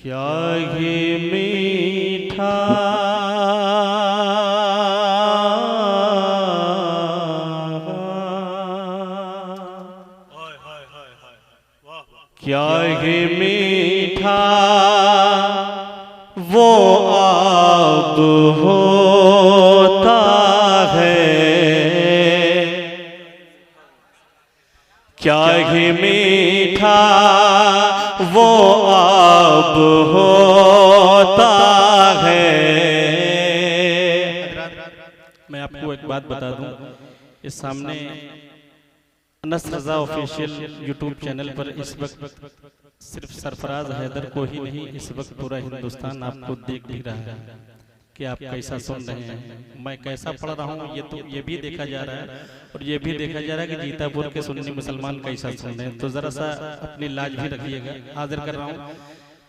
क्या ही मीठा क्या ही मीठा वो आब होता है, क्या ही मीठा वो आब होता है। मैं आपको एक बात बता दूं, इस सामने अनस रज़ा ऑफिशियल यूट्यूब चैनल पर इस वक्त सिर्फ सरफराज हैदर को ही नहीं, इस वक्त पूरा हिंदुस्तान आपको देख भी रहा है कि आप कैसा सुन रहे हैं, मैं कैसा पढ़ रहा हूँ। ये भी देखा जा रहा है और ये भी देखा जा रहा है कि जीतापुर के सुन्नी मुसलमान कैसा सुन रहे हैं। तो जरा सा अपनी लाज भी रखिएगा। हाजिर कर रहा हूँ।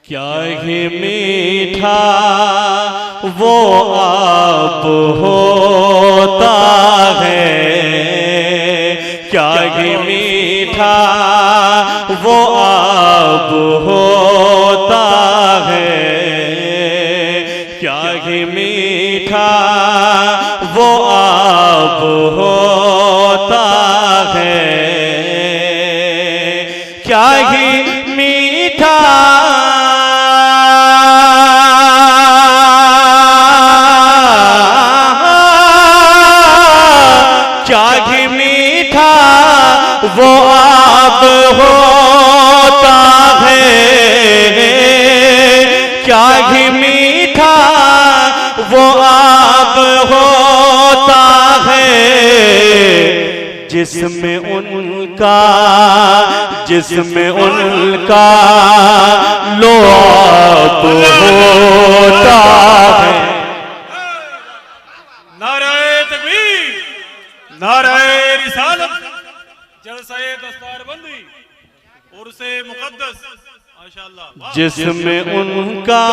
क्या ही मीठा वो आब होता है, क्या ही मीठा वो आब होता है, क्या ही मीठा वो आब होता है, क्या ही मीठा क्या ही मीठा वो आब होता है, क्या ही मीठा वो आब होता है, जिसमें उनका लोआब होता है। नाराए तकबीर, नाराए रिसालत, जलसाए दस्तारबंदी और से मुकद्दस माशाअल्लाह, जिसमें उनका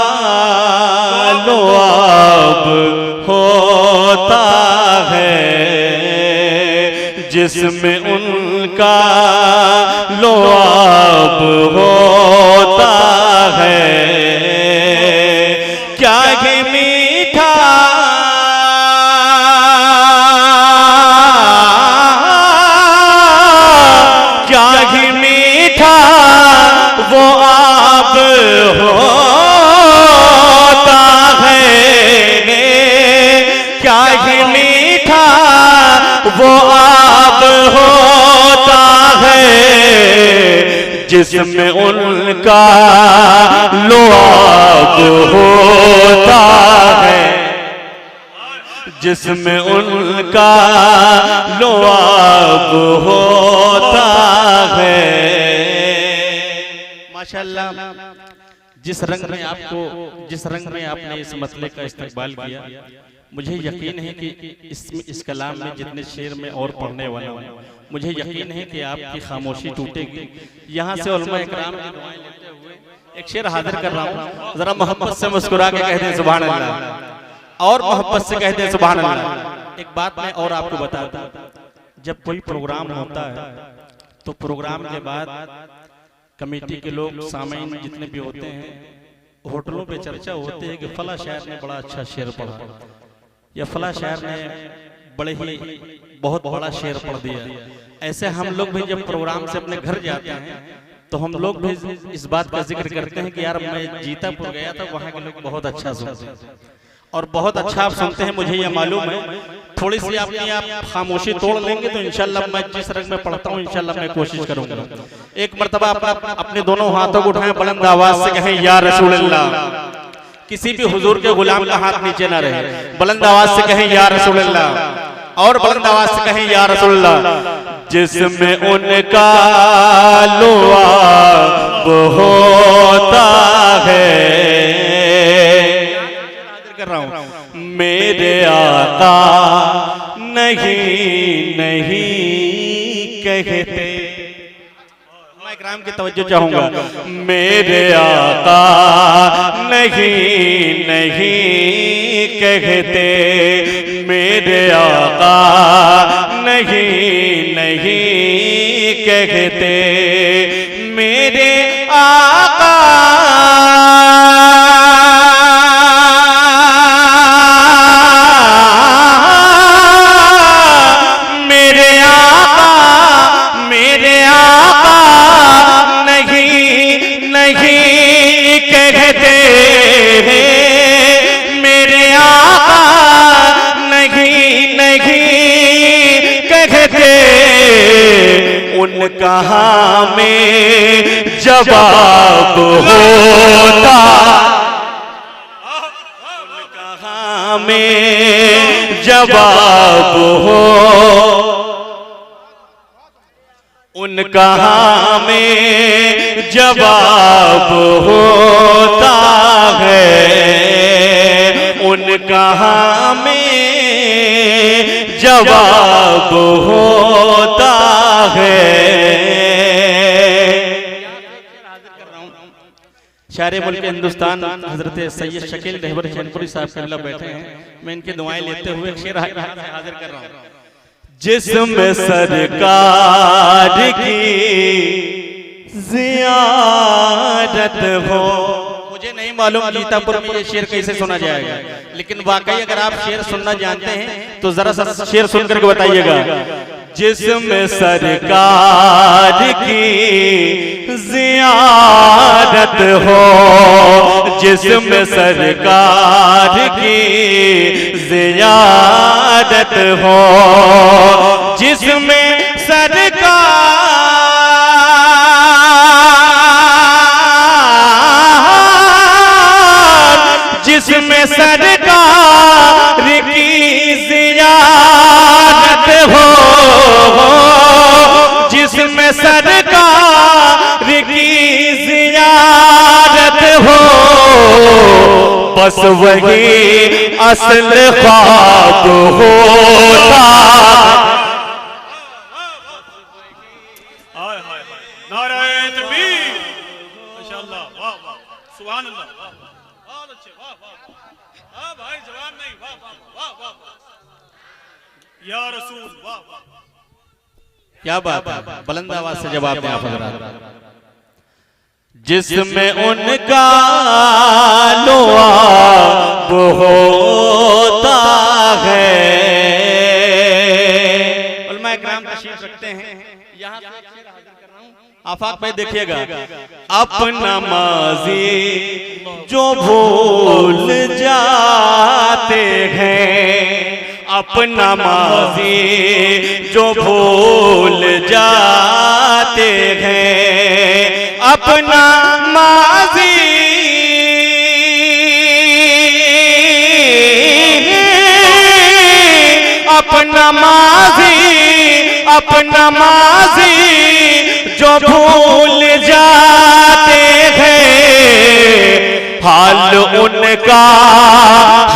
लोआब होता है, जिसमें उनका लोआब होता है, क्या ही मीठा क्या ही मीठा वो आब होता है, क्या ही मीठा वो आब होता है, जिसमें उनका लोआब होता है, जिसमें उनका लोआब होता है। माशाअल्लाह, जिस रंग में आपने इस मसले का इस्तेमाल किया, मुझे यकीन है कि इस कलाम में जितने शेर में और पढ़ने वाला हूँ, मुझे यकीन है कि आपकी खामोशी टूटेगी। यहाँ से उलमा इकराम की दुआएं लेते हुए एक शेर हाजिर कर रहा हूँ। जरा मोहब्बत से मुस्कुरा के कह दें सुभान अल्लाह, और मोहब्बत से कह दें सुभान अल्लाह। एक बात मैं और आपको बता दूं, जब कोई प्रोग्राम होता है तो प्रोग्राम के बाद कमेटी के लोग, सामीन जितने भी होते हैं, होटलों पे चर्चा होती है कि फला शायर ने बड़ा अच्छा शेर पढ़ा या फला शायर ने बहुत बड़ा शेर पढ़ दिया। ऐसे हम लोग भी जब प्रोग्राम से अपने घर जाते हैं तो हम लोग भी इस बात का जिक्र करते हैं कि यार मैं जीतापुर गया था, वहाँ के लोग बहुत अच्छा सुनते हैं और बहुत अच्छा आप सुनते हैं, मुझे यह मालूम है। थोड़ी सी अपनी आप खामोशी तोड़ लेंगे तो इंशाल्लाह मैं जिस रंग में पढ़ता हूँ इंशाल्लाह मैं कोशिश करूंगा। एक मर्तबा अपने दोनों हाथों को उठाएं, बुलंद आवाज से कहें या रसूल अल्लाह। किसी भी हुजूर के गुलाम का हाथ नीचे ना रहे, बुलंद आवाज से कहें या रसूल अल्लाह, और बुलंद आवाज से कहें या रसूल अल्लाह। जिसमें उनका लोआब होता है, कर रहा हूं, मेरे आका नहीं कहते। मैं इकराम की तवज्जो चाहूंगा। मेरे आका नहीं कहते, मेरे आका नहीं कहते, मेरे आका कहते हैं मेरे आका नहीं नहीं कहते, उनका हमें जवाब होता, उनका हमें जवाब हो, उनका हमें जवाब होता है, उनका हमें जवाब होता है। शारे मुल्क हिंदुस्तान हजरत सैयद शकील रहबर चैनपुरी साहब कल्ला बैठे हैं, मैं इनकी दुआएं लेते हुए एक शेर हाजिर कर रहा हूँ। जिसमें सरकार की ज़ियारत हो, मुझे नहीं मालूम गीतापुर में ये शेर कैसे सुना जाएगा, लेकिन वाकई अगर आप शेर सुनना जानते हैं तो जरा सा शेर सुन करके बताइएगा। जिसमें सरकार की ज़ियारत हो, जिसमें सरकार की ज़ियारत हो, जिसमें सरकार, जिसमें सरकार की ज़ियारत हो, जिसमें सरकार की ज़ियारत हो, बस वही असल ख्वाब होता। नाराए तकबीर, माशाअल्लाह, वाह वाह, सुभान अल्लाह, वाह वाह, बहुत अच्छे, वाह वाह, हाँ भाई जवाब नहीं, वाह वाह वाह वाह, या रसूल, वाह वाह, क्या बात है, बुलंद आवाज से जवाब दें आप हज़रात। जिसमें उनका लुआब होता है, उलमा इकराम तशरीफ रखते हैं, यहाँ से एक शेर हाजिर कर रहा हूँ, आफाक पे देखिएगा। अपना माज़ी जो भूल जाते हैं, अपना माज़ी जो भूल जाते हैं, अपना माज़ी, अपना माज़ी, अपना माज़ी जो भूल जाते हैं, हाल उनका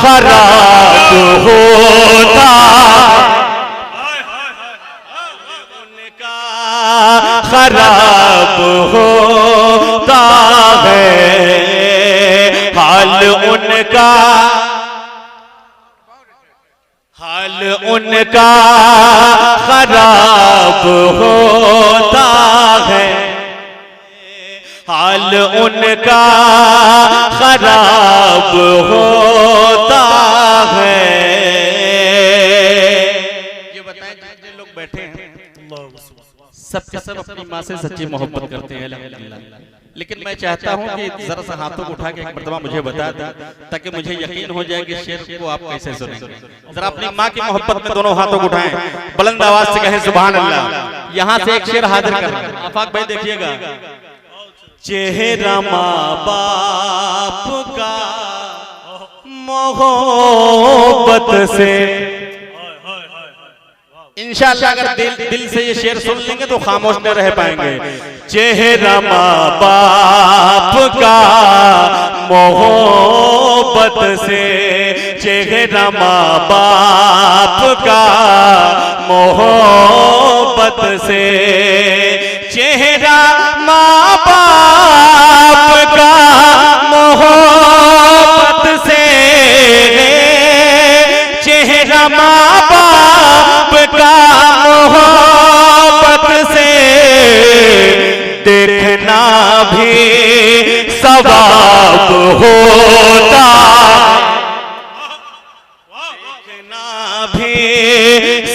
खराब होता, उनका खराब होता है, हाल उनका, हाल उनका खराब होता है, हाल उनका खराब होता है। ये बताएं जितने लोग बैठे हैं सब के सब अपनी माँ से सच्ची मोहब्बत करते हैं अल्हम्दुलिल्लाह, लेकिन मैं चाहता हूँ कि जरा सा हाथों को उठा के एक मर्तबा मुझे बता दें ताकि मुझे यकीन हो जाए कि शेर को आप कैसे सुनेंगे। जरा अपनी माँ की मोहब्बत में दोनों हाथों को उठाएं, बुलंद आवाज से कहें सुभान अल्लाह। यहाँ से एक शेर हाजिर कर रहा हूं, आफाक भाई देखिएगा। चेहरा माँ बाप का मोहब्बत से, इंशाअल्लाह अगर दिल से ये शेर सुन लेंगे तो खामोश न रह पाएंगे। चेहरा माँ बाप का मोहब्बत से, चेहरा माँ बाप का मोहब्बत से, चेहरा माँ बाप का मोहब्बत से, चेहरा माँ बाप का मोहब्बत से, देखना भी सवाब होता, देखना भी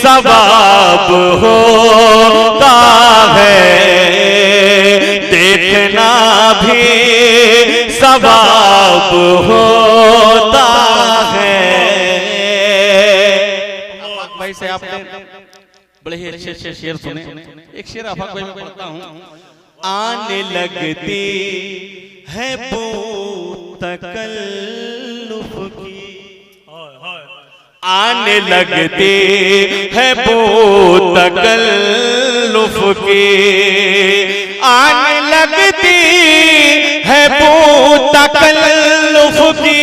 सवाब होता है, देखना भी सवाब होता है। भाई से आपने बड़े ही अच्छे अच्छे शेर सुने। एक शेर आफाक भाई मैं पढ़ता हूँ। आने लगती है बू तकल्लुफ की, आने लगती है बू तकल्लुफ की, आने लगती है बू तकल्लुफ की,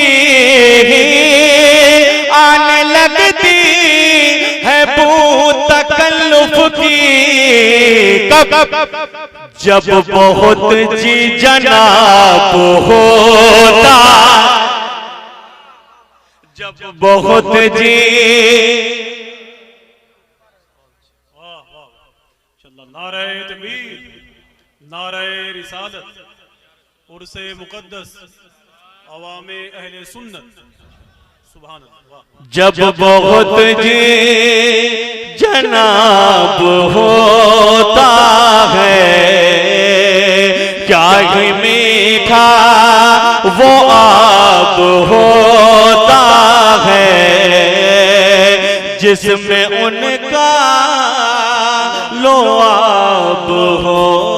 आने लगती है बू तकल्लुफ की। कब जब बहुत जी जनाब होता, जब बहुत जी नारे तकबीर, नारे रिसालत, उर्से मुकद्दस, अवामे अहले सुन्नत, सुभान अल्लाह। जब बहुत जी जनाब होता है, क्या ही मीठा वो आब होता है, जिसमें उनका लो आब हो